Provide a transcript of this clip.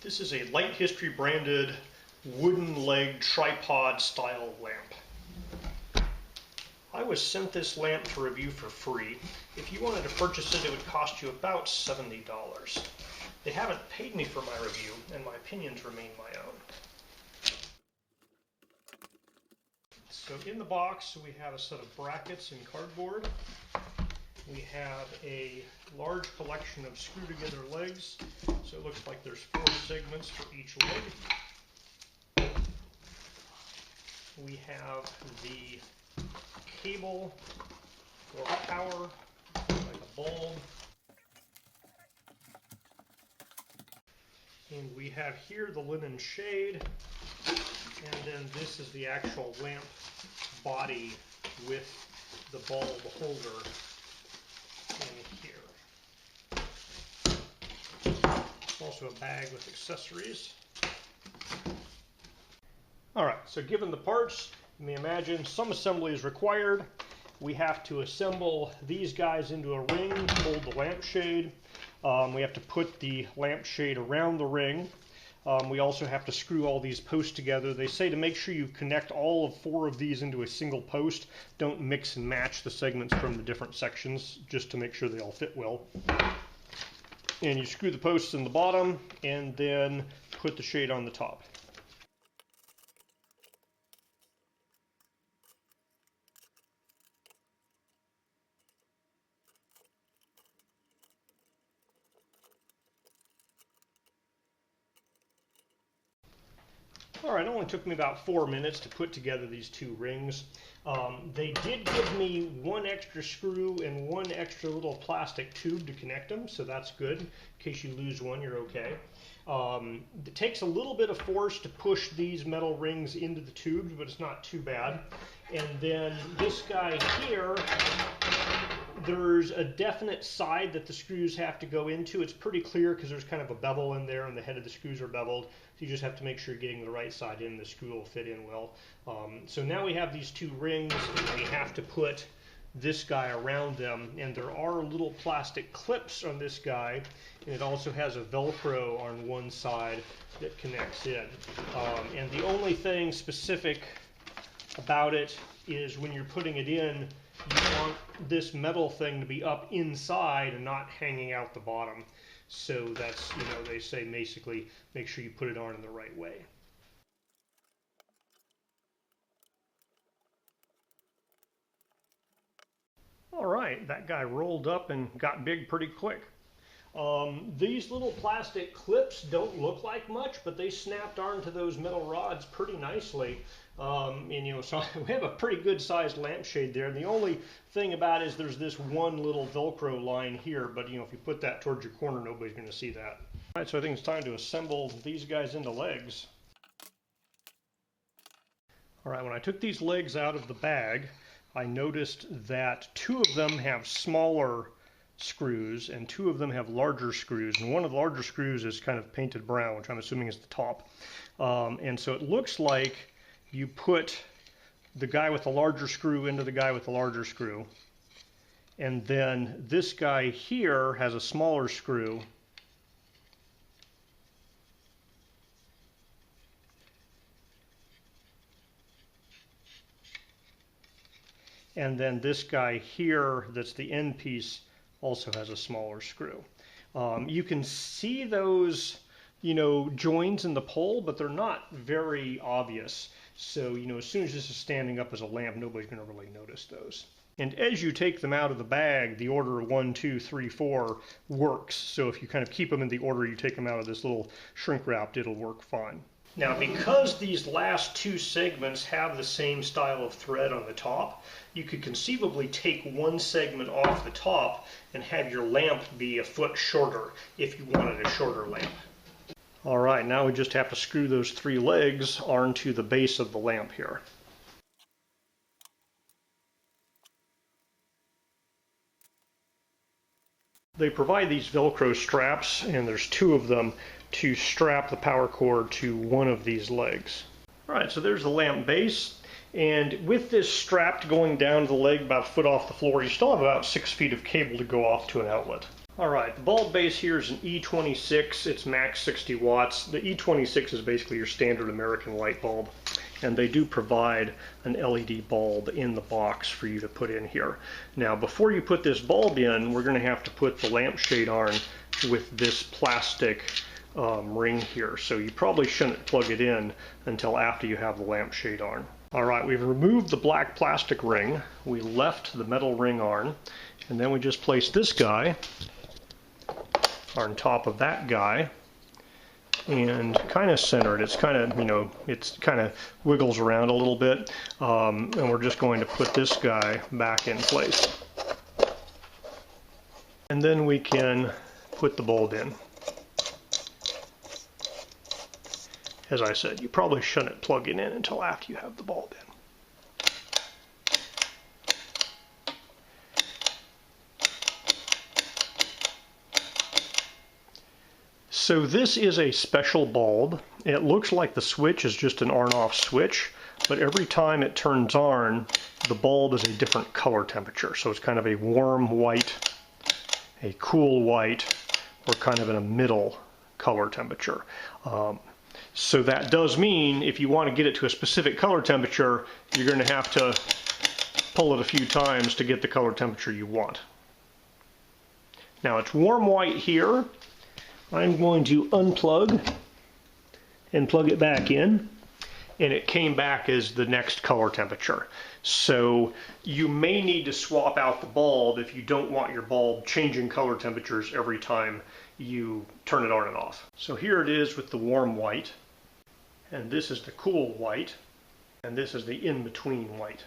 This is a LiteHistory branded wooden leg tripod style lamp. I was sent this lamp to review for free. If you wanted to purchase it, it would cost you about $70. They haven't paid me for my review, and my opinions remain my own. So in the box, we have a set of brackets and cardboard. We have a large collection of screw-together legs, so it looks like there's 4 segments for each leg. We have the cable for power, like a bulb. And we have here the linen shade, and then this is the actual lamp body with the bulb holder in here. There's also a bag with accessories. Alright, so given the parts, you may imagine some assembly is required. We have to assemble these guys into a ring to hold the lampshade. We have to put the lampshade around the ring. We also have to screw all these posts together. They say to make sure you connect all of 4 of these into a single post. Don't mix and match the segments from the different sections, just to make sure they all fit well. And you screw the posts in the bottom and then put the shade on the top. Alright, it only took me about 4 minutes to put together these 2 rings. They did give me 1 extra screw and 1 extra little plastic tube to connect them, so that's good. In case you lose one, you're okay. It takes a little bit of force to push these metal rings into the tubes, but it's not too bad. And then this guy here, there's a definite side that the screws have to go into. It's pretty clear because there's kind of a bevel in there and the head of the screws are beveled. So you just have to make sure you're getting the right side in. The screw will fit in well. So now we have these 2 rings and we have to put this guy around them. And there are little plastic clips on this guy. And it also has a velcro on one side that connects in. And the only thing specific about it is when you're putting it in, you want this metal thing to be up inside and not hanging out the bottom. So that's, they say basically make sure you put it on in the right way. All right, that guy rolled up and got big pretty quick. These little plastic clips don't look like much, but they snapped onto those metal rods pretty nicely. So we have a pretty good sized lampshade there. The only thing about it is there's this one little Velcro line here, but if you put that towards your corner, nobody's going to see that. All right, so I think it's time to assemble these guys into legs. All right, when I took these legs out of the bag, I noticed that 2 of them have smaller screws and 2 of them have larger screws, and one of the larger screws is kind of painted brown, which I'm assuming is the top. And so it looks like you put the guy with the larger screw into the guy with the larger screw, and then this guy here has a smaller screw, and then this guy here that's the end piece also has a smaller screw. You can see those joins in the pole, but they're not very obvious. So, as soon as this is standing up as a lamp, nobody's going to really notice those. And as you take them out of the bag, the order of 1, 2, 3, 4 works. So if you kind of keep them in the order you take them out of this little shrink wrapped, it'll work fine. Now, because these last 2 segments have the same style of thread on the top, you could conceivably take 1 segment off the top and have your lamp be a foot shorter if you wanted a shorter lamp. All right, now we just have to screw those 3 legs onto the base of the lamp here. They provide these Velcro straps, and there's 2 of them to strap the power cord to one of these legs. All right, so there's the lamp base, and with this strapped going down the leg about a foot off the floor, you still have about 6 feet of cable to go off to an outlet. Alright, the bulb base here is an E26, it's max 60 watts. The E26 is basically your standard American light bulb, and they do provide an LED bulb in the box for you to put in here. Now before you put this bulb in, we're going to have to put the lampshade on with this plastic ring here, so you probably shouldn't plug it in until after you have the lampshade on. Alright, we've removed the black plastic ring, we left the metal ring on, and then we just place this guy on top of that guy and kind of center it. It's kind of, you know, it's kind of wiggles around a little bit, and we're just going to put this guy back in place. And then we can put the bulb in. As I said, you probably shouldn't plug it in until after you have the bulb in. So this is a special bulb. It looks like the switch is just an on-off switch, but every time it turns on, the bulb is a different color temperature. So it's kind of a warm white, a cool white, or kind of in a middle color temperature. So that does mean if you want to get it to a specific color temperature, you're going to have to pull it a few times to get the color temperature you want. Now it's warm white here. I'm going to unplug and plug it back in, and it came back as the next color temperature. So you may need to swap out the bulb if you don't want your bulb changing color temperatures every time you turn it on and off. So here it is with the warm white, and this is the cool white, and this is the in-between white.